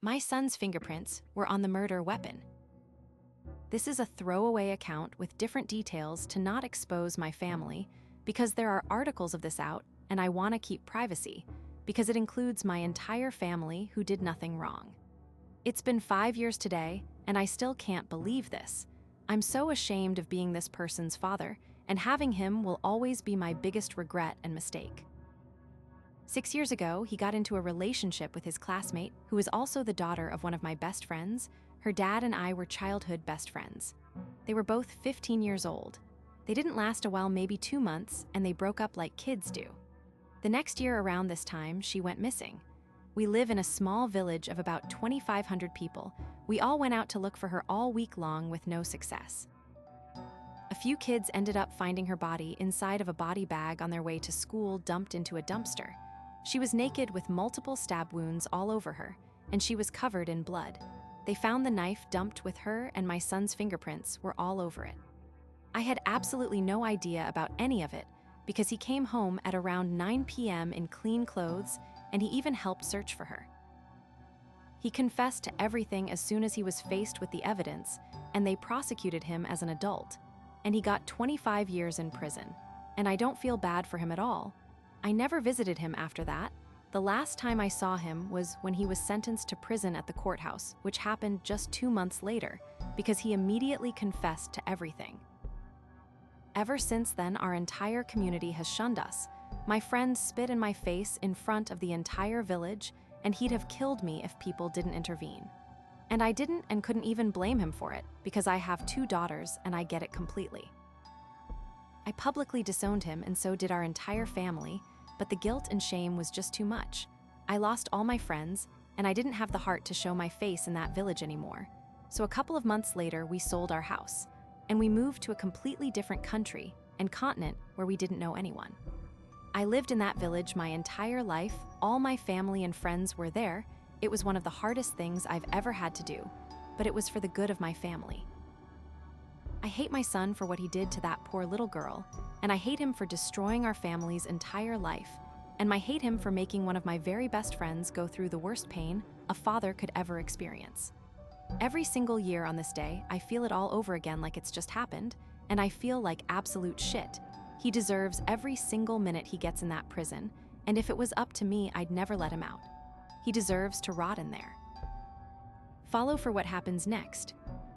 My son's fingerprints were on the murder weapon. This is a throwaway account with different details to not expose my family because there are articles of this out and I want to keep privacy because it includes my entire family who did nothing wrong. It's been 5 years today and I still can't believe this. I'm so ashamed of being this person's father, and having him will always be my biggest regret and mistake. 6 years ago, he got into a relationship with his classmate, who is also the daughter of one of my best friends. Her dad and I were childhood best friends. They were both 15 years old. They didn't last a while, maybe 2 months, and they broke up like kids do. The next year around this time, she went missing. We live in a small village of about 2,500 people. We all went out to look for her all week long with no success. A few kids ended up finding her body inside of a body bag on their way to school, dumped into a dumpster. She was naked with multiple stab wounds all over her, and she was covered in blood. They found the knife dumped with her, and my son's fingerprints were all over it. I had absolutely no idea about any of it because he came home at around 9 p.m. in clean clothes, and he even helped search for her. He confessed to everything as soon as he was faced with the evidence, and they prosecuted him as an adult, and he got 25 years in prison. And I don't feel bad for him at all. I never visited him after that. The last time I saw him was when he was sentenced to prison at the courthouse, which happened just 2 months later, because he immediately confessed to everything. Ever since then, our entire community has shunned us. My friends spit in my face in front of the entire village, and he'd have killed me if people didn't intervene. And I didn't and couldn't even blame him for it, because I have 2 daughters and I get it completely. I publicly disowned him, and so did our entire family, but the guilt and shame was just too much. I lost all my friends, and I didn't have the heart to show my face in that village anymore. So a couple of months later, we sold our house, and we moved to a completely different country and continent where we didn't know anyone. I lived in that village my entire life. All my family and friends were there. It was one of the hardest things I've ever had to do, but it was for the good of my family. I hate my son for what he did to that poor little girl, and I hate him for destroying our family's entire life, and I hate him for making one of my very best friends go through the worst pain a father could ever experience. Every single year on this day, I feel it all over again like it's just happened, and I feel like absolute shit. He deserves every single minute he gets in that prison, and if it was up to me, I'd never let him out. He deserves to rot in there. Follow for what happens next.